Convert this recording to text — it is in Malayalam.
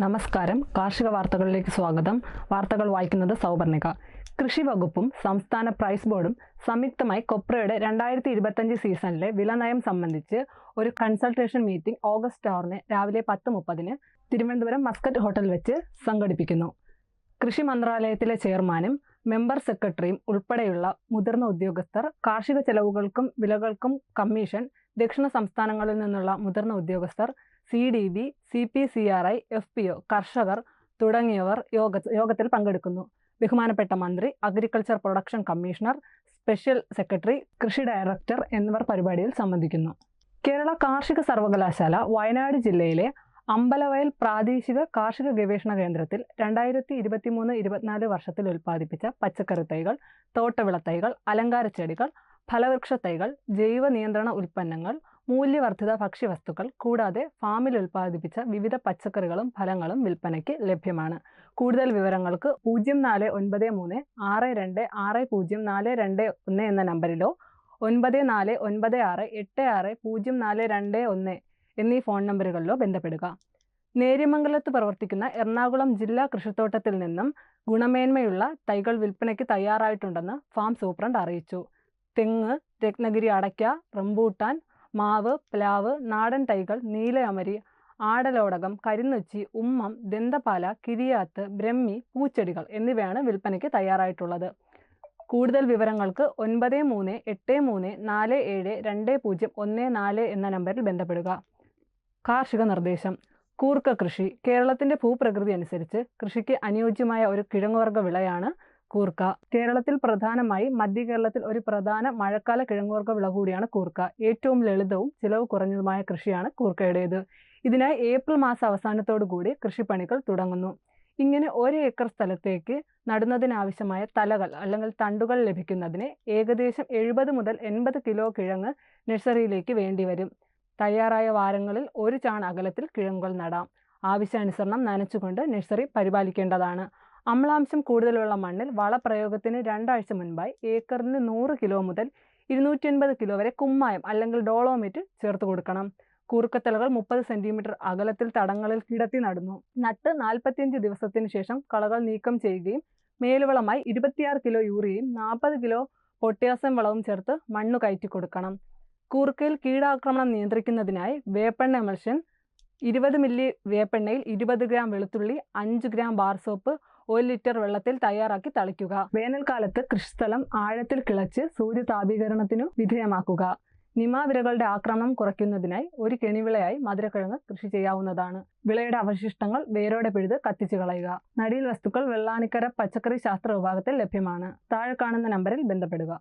നമസ്കാരം. കാർഷിക വാർത്തകളിലേക്ക് സ്വാഗതം. വാർത്തകൾ വായിക്കുന്നത് സൗപർണിക. കൃഷി വകുപ്പും സംസ്ഥാന പ്രൈസ് ബോർഡും സംയുക്തമായി കൊപ്രയുടെ 2025 സീസണിലെ വിലനയം സംബന്ധിച്ച് ഒരു കൺസൾട്ടേഷൻ മീറ്റിംഗ് ഓഗസ്റ്റ് 6 രാവിലെ 10:30 തിരുവനന്തപുരം മസ്കറ്റ് ഹോട്ടൽ വെച്ച് സംഘടിപ്പിക്കുന്നു. കൃഷി മന്ത്രാലയത്തിലെ ചെയർമാനും മെമ്പർ സെക്രട്ടറിയും ഉൾപ്പെടെയുള്ള മുതിർന്ന ഉദ്യോഗസ്ഥർ, കാർഷിക ചെലവുകൾക്കും വിലകൾക്കും കമ്മീഷൻ, ദക്ഷിണ സംസ്ഥാനങ്ങളിൽ നിന്നുള്ള മുതിർന്ന ഉദ്യോഗസ്ഥർ, CDB, CPCRI, FPO, കർഷകർ തുടങ്ങിയവർ യോഗത്തിൽ പങ്കെടുക്കുന്നു. ബഹുമാനപ്പെട്ട മന്ത്രി, agriculture production commissioner, special secretary, കൃഷി ഡയറക്ടർ എന്നിവർ പരിപാടിയിൽ സംബന്ധിക്കുന്നു. കേരള കാർഷിക സർവകലാശാല വയനാട് ജില്ലയിലെ അമ്പലവയൽ പ്രാദേശിക കാർഷിക ഗവേഷണ കേന്ദ്രത്തിൽ 2023-24 വർഷത്തിൽ ഉൽപ്പാദിപ്പിച്ച പച്ചക്കറി തൈകൾ, തോട്ടവിള തൈകൾ, അലങ്കാര ചെടികൾ, ഫലവൃക്ഷ തൈകൾ, ജൈവ നിയന്ത്രണ ഉൽപ്പന്നങ്ങൾ, മൂല്യവർദ്ധിത ഭക്ഷ്യവസ്തുക്കൾ കൂടാതെ ഫാമിൽ ഉൽപ്പാദിപ്പിച്ച വിവിധ പച്ചക്കറികളും ഫലങ്ങളും വിൽപ്പനയ്ക്ക് ലഭ്യമാണ്. കൂടുതൽ വിവരങ്ങൾക്ക് 0496266042 എന്ന നമ്പറിലോ 9496860421 എന്നീ ഫോൺ നമ്പറുകളിലോ ബന്ധപ്പെടുക. നേര്യമംഗലത്ത് പ്രവർത്തിക്കുന്ന എറണാകുളം ജില്ലാ കൃഷിത്തോട്ടത്തിൽ നിന്നും ഗുണമേന്മയുള്ള തൈകൾ വിൽപ്പനയ്ക്ക് തയ്യാറായിട്ടുണ്ടെന്ന് ഫാം സൂപ്രണ്ട് അറിയിച്ചു. തെങ്ങ്, രത്നഗിരി അടയ്ക്ക, റംബൂട്ടാൻ, മാവ്, പ്ലാവ്, നാടൻ തൈകൾ, നീലയമരി, ആടലോടകം, കരിനൊച്ചി, ഉമ്മം, ദന്തപാല, കിരിയാത്ത്, ബ്രഹ്മി, പൂച്ചെടികൾ എന്നിവയാണ് വിൽപ്പനയ്ക്ക് തയ്യാറായിട്ടുള്ളത്. കൂടുതൽ വിവരങ്ങൾക്ക് 9383472014 എന്ന നമ്പറിൽ ബന്ധപ്പെടുക. കാർഷിക നിർദ്ദേശം. കൂർക്ക കൃഷി. കേരളത്തിന്റെ ഭൂപ്രകൃതി അനുസരിച്ച് കൃഷിക്ക് അനുയോജ്യമായ ഒരു കിഴങ്ങുവർഗ്ഗ വിളയാണ് കൂർക്ക. കേരളത്തിൽ പ്രധാനമായി മധ്യ കേരളത്തിൽ ഒരു പ്രധാന മഴക്കാല കിഴങ്ങുവർഗ്ഗ വിള കൂടിയാണ് കൂർക്ക. ഏറ്റവും ലളിതവും ചിലവ് കുറഞ്ഞതുമായ കൃഷിയാണ് കൂർക്കയുടേത്. ഇതിനായി ഏപ്രിൽ മാസ അവസാനത്തോടുകൂടി കൃഷിപ്പണികൾ തുടങ്ങുന്നു. ഇങ്ങനെ 1 ഏക്കർ സ്ഥലത്തേക്ക് നടുന്നതിനാവശ്യമായ തലകൾ അല്ലെങ്കിൽ തണ്ടുകൾ ലഭിക്കുന്നതിന് ഏകദേശം 70 മുതൽ 80 കിലോ കിഴങ്ങ് നഴ്സറിയിലേക്ക് വേണ്ടിവരും. തയ്യാറായ വാരങ്ങളിൽ 1 ചാൺ അകലത്തിൽ കിഴങ്ങുകൾ നടാം. ആവശ്യാനുസരണം നനച്ചുകൊണ്ട് നഴ്സറി പരിപാലിക്കേണ്ടതാണ്. അമ്ലാംശം കൂടുതലുള്ള മണ്ണിൽ വളപ്രയോഗത്തിന് 2 ആഴ്ച മുൻപായി ഏക്കറിന് 100 കിലോ മുതൽ 250 കിലോ വരെ കുമ്മായം അല്ലെങ്കിൽ ഡോളോമേറ്റ് ചേർത്ത് കൊടുക്കണം. കൂർക്കത്തലകൾ 30 സെന്റിമീറ്റർ അകലത്തിൽ തടങ്ങളിൽ കിടത്തി നടുന്നു. നട്ട് 45 ദിവസത്തിന് ശേഷം കളകൾ നീക്കം ചെയ്യുകയും മേലുവളമായി 26 കിലോ യൂറിയയും 40 കിലോ പൊട്ടാസ്യം വളവും ചേർത്ത് മണ്ണ് കയറ്റി കൊടുക്കണം. കൂർക്കയിൽ കീടാക്രമണം നിയന്ത്രിക്കുന്നതിനായി വേപ്പെണ്ണ എമൽഷൻ 20 മില്ലി വേപ്പെണ്ണയിൽ 20 ഗ്രാം വെളുത്തുള്ളി, 5 ഗ്രാം ബാർ സോപ്പ് 1 ലിറ്റർ വെള്ളത്തിൽ തയ്യാറാക്കി തളിക്കുക. വേനൽക്കാലത്ത് കൃഷിസ്ഥലം ആഴത്തിൽ കിളച്ച് സൂര്യതാപീകരണത്തിനു വിധേയമാക്കുക. നിമാവിരകളുടെ ആക്രമണം കുറയ്ക്കുന്നതിനായി ഒരു കെണിവിളയായി മധുരക്കിഴങ്ങ് കൃഷി ചെയ്യാവുന്നതാണ്. വിളയുടെ അവശിഷ്ടങ്ങൾ വേരോടെ പിഴുത് കത്തിച്ചു കളയുക. നടീൽ വസ്തുക്കൾ വെള്ളാനിക്കര പച്ചക്കറി ശാസ്ത്ര വിഭാഗത്തിൽ ലഭ്യമാണ്. താഴെ കാണുന്ന നമ്പറിൽ ബന്ധപ്പെടുക.